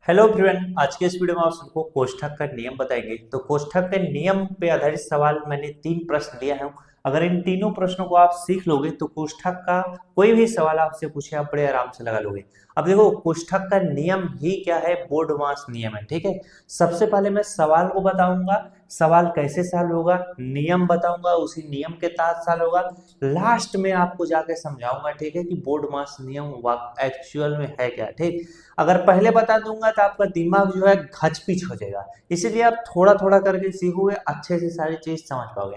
Hello friend, आज के इस वीडियो में आप सबको कोष्ठक का नियम बताएंगे। तो कोष्ठक के नियम पे आधारित सवाल मैंने 3 प्रश्न दिया है। अगर इन तीनों प्रश्नों को आप सीख लोगे तो कोष्ठक का कोई भी सवाल आपसे पूछे आप बड़े आराम से लगा लोगे। अब देखो, कोष्ठक का नियम ही क्या है, बोर्डमास नियम है। ठीक है, सबसे पहले मैं सवाल को बताऊंगा, सवाल कैसे सॉल्व होगा, नियम बताऊंगा, उसी नियम के तहत सॉल्व होगा। लास्ट में आपको जाके समझाऊंगा, ठीक है, कि बोर्डमास नियम एक्चुअल में है क्या। ठीक, अगर पहले बता दूंगा तो आपका दिमाग जो है घचपिच हो जाएगा, इसीलिए आप थोड़ा थोड़ा करके सीखोगे, अच्छे से सारी चीज समझ पाओगे।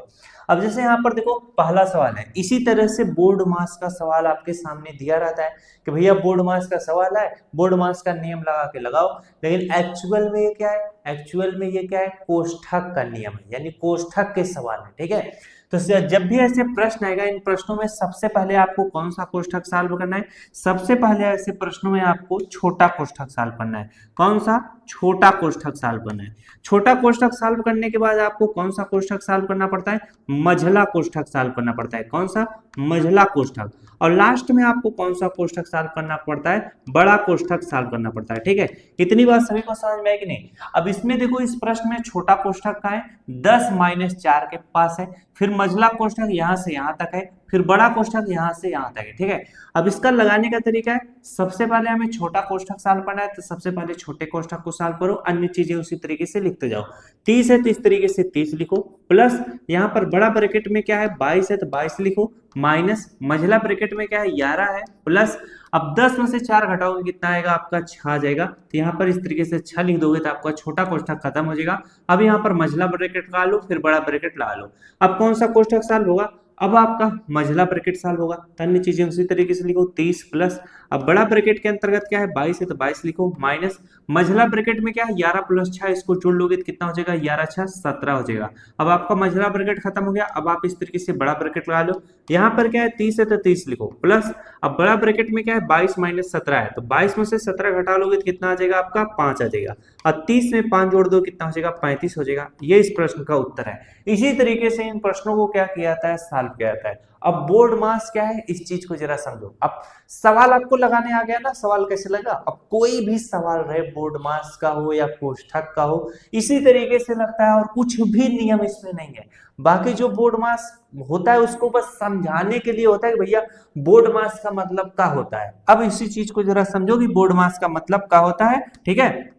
अब जैसे यहाँ पर देखो, पहला सवाल है, इसी तरह से बोर्ड मास का सवाल आपके सामने दिया रहता है कि भैया बोर्ड मास का सवाल है, बोर्ड मास का नियम लगा के लगाओ। लेकिन एक्चुअल में ये क्या है, एक्चुअल में ये क्या है, कोष्ठक का नियम है, यानी कोष्ठक के सवाल है। ठीक है, तो जब भी ऐसे प्रश्न आएगा, इन प्रश्नों में सबसे पहले आपको कौन सा कोष्ठक सॉल्व करना है, सबसे पहले ऐसे प्रश्नों में आपको छोटा कोष्ठक सॉल्व करना है। कौन सा, छोटा कोष्ठक सॉल्व करना है। छोटा कोष्ठक सॉल्व करने के बाद आपको कौन सा कोष्ठक सॉल्व करना पड़ता है, मझला कोष्ठक सॉल्व करना पड़ता है। कौन सा, मझला कोष्ठक। और लास्ट में आपको कौन सा कोष्ठक सॉल्व करना पड़ता है, बड़ा कोष्ठक सॉल्व करना पड़ता है। ठीक है, इतनी बात सभी को समझ में आई कि नहीं। अब इसमें देखो, इस प्रश्न में छोटा कोष्ठक का है 10-4 के पास है, फिर मझला कोष्ठक यहां से यहां तक है, फिर बड़ा कोष्ठक यहां से यहां तक है। ठीक है, अब इसका लगाने का तरीका है, सबसे पहले हमें छोटा कोष्ठक सॉल्व करना है, तो सबसे पहले छोटे कोष्ठक को सॉल्व करो, अन्य चीजें उसी तरीके से लिखते जाओ। 30 है तो इस तरीके से 30 लिखो, प्लस यहाँ पर बड़ा ब्रैकेट में क्या है 22 है तो 22 लिखो, माइनस मझला ब्रैकेट में क्या है 11 है, प्लस अब 10 में से 4 घटाओगे कितना आएगा आपका 6 आ जाएगा। तो यहाँ पर इस तरीके से 6 लिख दोगे तो आपका छोटा कोष्ठक खत्म हो जाएगा। अब यहाँ पर मझला ब्रैकेट लगा लो, फिर बड़ा ब्रैकेट लगा लो। अब कौन सा कोष्ठक सॉल्व होगा, अब आपका मझला ब्रैकेट सॉल्व होगा, तो अन्य चीजें उसी तरीके से लिखो 30 प्लस, अब बड़ा ब्रैकेट के अंतर्गत क्या है 22 है तो 22 लिखो, माइनस मझला ब्रैकेट में क्या है 11 प्लस 6, इसको जोड़ लोगे तो कितना हो जाएगा 11 6 17 हो जाएगा। अब आपका मझला ब्रैकेट खत्म हो गया, अब आप इस तरीके से बड़ा ब्रैकेट लगा लो। यहाँ पर क्या है 30 है तो 30 लिखो, प्लस अब बड़ा ब्रैकेट में क्या है 22 माइनस 17 है, तो 22 में से 17 घटा लोगे तो कितना आ जाएगा आपका 5 आ जाएगा। और 30 में 5 जोड़ दो कितना हो जाएगा 35 हो जाएगा। ये इस प्रश्न का उत्तर है। इसी तरीके से इन प्रश्नों को क्या किया जाता है, सॉल्व किया जाता है। अब बोर्ड मास क्या है, इस चीज को जरा समझो। अब सवाल आपको लगाने आ गया ना, सवाल कैसे लगा। अब कोई भी सवाल रहे, बोर्ड मास का हो या कोष्ठक का हो, इसी तरीके से लगता है, और कुछ भी नियम इसमें नहीं है। बाकी जो बोर्ड मास होता है उसको बस समझाने के लिए होता है कि भैया बोर्ड मास का मतलब क्या होता है। अब इसी चीज को जरा समझो कि बोर्ड मास का मतलब क्या होता है। ठीक है,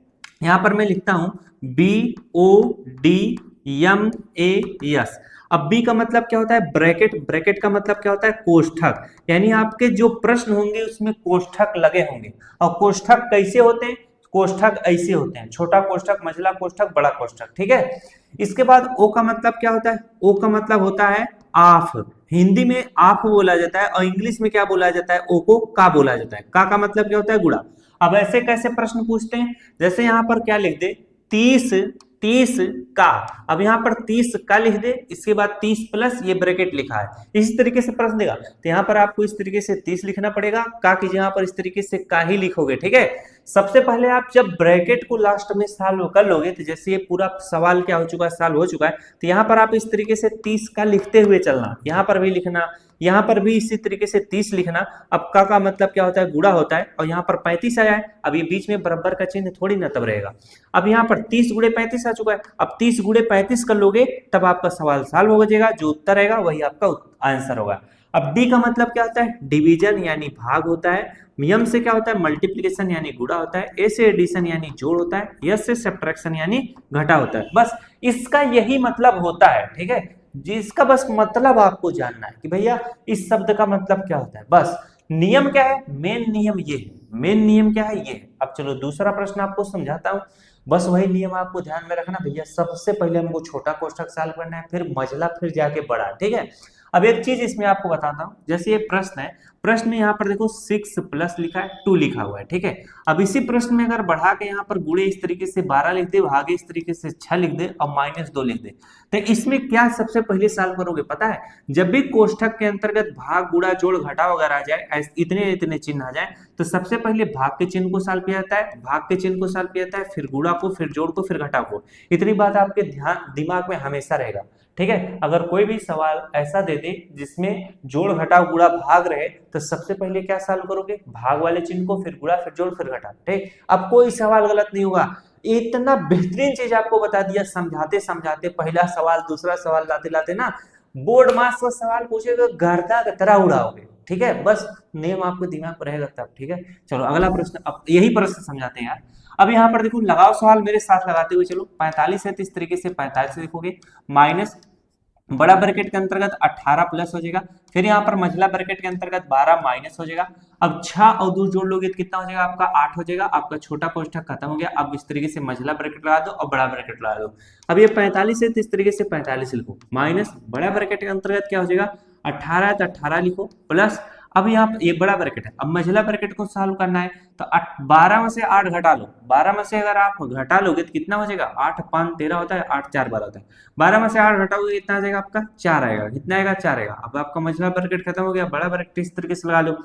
यहां पर मैं लिखता हूं BODMAS। अब बी का मतलब क्या होता है, ब्रैकेट, ब्रैकेट का मतलब क्या होता है कोष्ठक, यानी आपके जो प्रश्न होंगे उसमें कोष्ठक लगे होंगे। और कोष्ठक कैसे होते हैं, कोष्ठक ऐसे होते हैं, छोटा कोष्ठक, मझला कोष्ठक, बड़ा कोष्ठक। ठीक है, इसके बाद ओ का मतलब क्या होता है, ओ का मतलब होता है आफ। हिंदी में आफ बोला जाता है और इंग्लिश में क्या बोला जाता है, ओ को का बोला जाता है। का मतलब क्या होता है, गुड़ा। अब ऐसे कैसे प्रश्न पूछते हैं, जैसे यहां पर क्या लिख दे 30 30 का, अब यहाँ पर 30 का लिख दे, इसके बाद 30 प्लस ये ब्रैकेट लिखा है, इसी तरीके से प्रश्न देगा। तो यहाँ पर आपको इस तरीके से 30 लिखना पड़ेगा, का की जगह पर इस तरीके से का ही लिखोगे। ठीक है, सबसे पहले आप जब ब्रैकेट को लास्ट में सॉल्व कर लोगे, तो जैसे ये पूरा सवाल क्या हो चुका है, सॉल्व हो चुका है, तो यहाँ पर आप इस तरीके से 30 का लिखते हुए चलना, यहाँ पर भी लिखना, यहाँ पर भी इसी तरीके से 30 लिखना। अब का मतलब क्या होता है, गुणा होता है, और यहाँ पर 35 आया है, अब ये बीच में बराबर का चिन्ह थोड़ी ना तब रहेगा। अब यहाँ पर 30 गुणे 35 आ चुका है, अब 30 गुणे 35 कर लोगे तब आपका सवाल सॉल्व हो जाएगा, जो उत्तर रहेगा वही आपका आंसर होगा। अब डी का मतलब क्या होता है, डिवीजन यानी भाग होता है। यम से क्या होता है, मल्टीप्लिकेशन यानी गुणा होता है। ए से एडिशन यानी जोड़ होता है। यस से सब्ट्रैक्शन यानी घटा होता है। बस इसका यही मतलब होता है। ठीक है, जिसका बस मतलब आपको जानना है कि भैया इस शब्द का मतलब क्या होता है। बस नियम क्या है, मेन नियम ये है, मेन नियम क्या है ये है। अब चलो दूसरा प्रश्न आपको समझाता हूं। बस वही नियम आपको ध्यान में रखना भैया, सबसे पहले हमको छोटा कोष्ठक सॉल्व करना है, फिर मझला, फिर जाके बड़ा। ठीक है, अब एक चीज इसमें आपको बताता हूं, जैसे ये प्रश्न है, प्रश्न में यहाँ पर देखो 6 प्लस लिखा है, 2 लिखा हुआ है। ठीक है, अब इसी प्रश्न में अगर बढ़ा के यहाँ पर गुणे इस तरीके से 12 लिख दे, भागे इस तरीके से 6 लिख दे और -2 लिख दे, तो इसमें क्या सबसे पहले सॉल्व करोगे पता है, जब भी कोष्ठक के अंतर्गत भाग, गुणा, जोड़, घटा वगैरह आ जाए, इतने इतने चिन्ह आ जाए, तो सबसे पहले भाग के चिन्ह को सॉल्व किया जाता है, भाग के चिन्ह को सॉल्व किया जाता है, फिर गुणा को, फिर जोड़ को, फिर घटा को। इतनी बात आपके ध्यान दिमाग में हमेशा रहेगा। ठीक है, अगर कोई भी सवाल ऐसा दे दे जिसमें जोड़, घटाव, गुणा, भाग रहे, तो सबसे पहले क्या सॉल्व करोगे, भाग वाले चिन्ह को, फिर गुणा, फिर जोड़, फिर घटा। ठीक, अब कोई सवाल गलत नहीं होगा। इतना बेहतरीन चीज आपको बता दिया, समझाते समझाते पहला सवाल दूसरा सवाल लाते लाते ना बोर्ड मास का सवाल पूछेगा गर्दा की तरह उड़ाओगे। ठीक है, बस नेम आपको दिमाग पर रहेगा तब। ठीक है, चलो अगला प्रश्न, अब यही प्रश्न समझाते हैं यार। अब यहाँ पर देखो, लगाओ सवाल मेरे साथ लगाते हुए चलो। 45 है तो इस तरीके से 45 लिखोगे, माइनस बड़ा ब्रैकेट के अंतर्गत 18 प्लस हो जाएगा, फिर यहाँ पर मझला ब्रैकेट के अंतर्गत 12 माइनस हो जाएगा। अब 6 और 2 जोड़ लोगे तो कितना हो जाएगा आपका, 8 हो जाएगा। आपका छोटा कोष्ठक खत्म हो गया। अब इस तरीके से मझला ब्रैकेट लगा दो और बड़ा ब्रैकेट लगा दो। अब ये 45 है तो इस तरीके से 45 लिखो, माइनस बड़ा ब्रैकेट के अंतर्गत क्या हो जाएगा, 18 है तो 18 लिखो, प्लस अब यहाँ पर ये बड़ा ब्रैकेट है, अब मझला ब्रैकेट को सॉल्व करना है तो 12 में से 8 घटा लो। 12 में से अगर आप घटा लोगे तो कितना हो जाएगा, 8 5 13 होता है, 8 4 12 होता है। 12 में से 8 घटाओगे कितना आ जाएगा आपका, 4 आएगा। कितना आएगा, 4 आएगा। अब आपका मझला ब्रैकेट खत्म हो गया, बड़ा ब्रैकेट इस तरीके से लगा लो।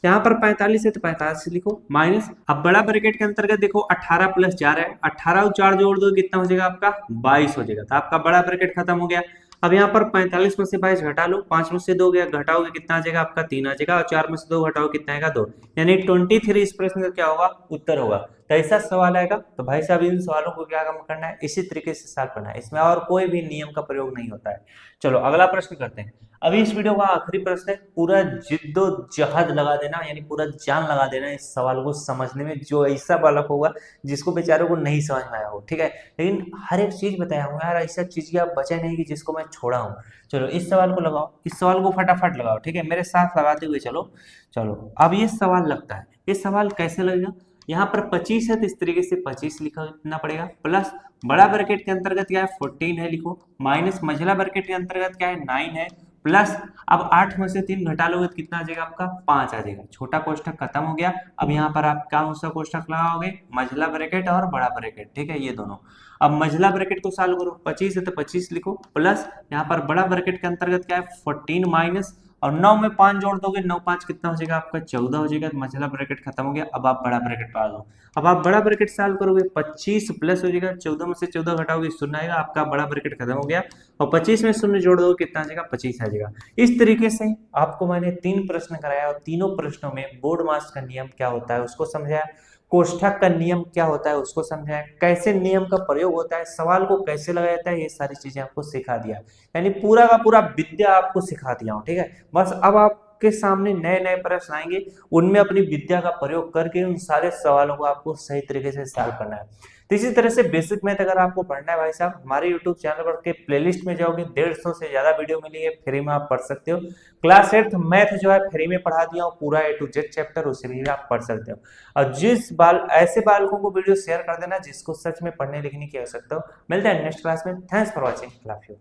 यहाँ पर 45 है तो 45 लिखो, माइनस अब बड़ा ब्रैकेट के अंतर्गत देखो 18 प्लस 4 है, 18 और 4 जोड़ दो कितना हो जाएगा आपका, 22 हो जाएगा। तो आपका बड़ा ब्रैकेट खत्म हो गया। अब यहाँ पर 45 में से 22 घटा लो, 5 में से 2 गया, घटाओगे कितना आ जाएगा आपका, 3 आ जाएगा, और 4 में से 2 घटाओ कितना आएगा, 2। यानी 23 इस प्रश्न का क्या होगा, उत्तर होगा। तो ऐसा सवाल आएगा तो भाई साहब इन सवालों को क्या काम करना है, इसी तरीके से सॉल्व करना है, इसमें और कोई भी नियम का प्रयोग नहीं होता है। चलो अगला प्रश्न करते हैं। अभी इस वीडियो का आखिरी प्रश्न है, पूरा जिद्दोजहद लगा देना, यानी पूरा जान लगा देना इस सवाल को समझने में, जो ऐसा बालक होगा जिसको बेचारों को नहीं समझ में आया हो। ठीक है, लेकिन हर एक चीज बताया हूँ यार, ऐसा चीज की आप बचे नहीं कि जिसको मैं छोड़ा हूँ। चलो इस सवाल को लगाओ, इस सवाल को फटाफट लगाओ। ठीक है, मेरे साथ लगाते हुए चलो। चलो अब ये सवाल लगता है, ये सवाल कैसे लगेगा, यहाँ पर 25 है तो इस तरीके से 25 लिखना पड़ेगा, प्लस बड़ा ब्रैकेट के अंतर्गत क्या है 14 है लिखो, माइनस मझला ब्रैकेट के अंतर्गत क्या है 9 है, प्लस अब 8 में से 3 घटा लोगे तो कितना आ जाएगा आपका, 5 आ जाएगा। छोटा कोष्ठक खत्म हो गया। अब यहाँ पर आप कौन सा कोष्ठक लगाओगे, मझला ब्रैकेट और बड़ा ब्रैकेट। ठीक है, ये दोनों। अब मझला ब्रैकेट को सॉल्व करो, 25 है तो 25 लिखो, प्लस यहाँ पर बड़ा ब्रैकेट के अंतर्गत क्या है 14 माइनस, और 9 में 5 जोड़ दोगे, 9 5 कितना हो जाएगा आपका, 14 हो जाएगा। मझला ब्रैकेट खत्म हो गया। अब आप बड़ा ब्रैकेट लगा दो। अब आप बड़ा ब्रैकेट सॉल्व करोगे, 25 प्लस हो जाएगा, 14 में से 14 घटाओगे 0 आएगा, आपका बड़ा ब्रैकेट खत्म हो गया। और 25 में 0 जोड़ दोगे कितना आ जाएगा, 25 आ जाएगा। इस तरीके से आपको मैंने 3 प्रश्न कराया, और तीनों प्रश्नों में बोर्ड मास का नियम क्या होता है उसको समझाया, कोष्ठक का नियम क्या होता है उसको समझाया, कैसे नियम का प्रयोग होता है, सवाल को कैसे लगाया जाता है, ये सारी चीजें आपको सिखा दिया। यानी पूरा का पूरा विद्या आपको सिखा दिया हूं। ठीक है, बस अब आपके सामने नए नए प्रश्न आएंगे, उनमें अपनी विद्या का प्रयोग करके उन सारे सवालों को आपको सही तरीके से सॉल्व करना है। तो इसी तरह से बेसिक मैथ अगर आपको पढ़ना है भाई साहब, हमारे यूट्यूब चैनल पर के प्लेलिस्ट में जाओगे, 150 से ज्यादा वीडियो मिलेंगे, फ्री में आप पढ़ सकते हो। क्लास 8 मैथ जो है फ्री में पढ़ा दिया हूँ, पूरा A to Z चैप्टर, उसे भी आप पढ़ सकते हो। और ऐसे बालकों को वीडियो शेयर कर देना जिसको सच में पढ़ने लिखने की आवश्यकता हो। मिलते हैं नेक्स्ट क्लास में। Thanks for watching.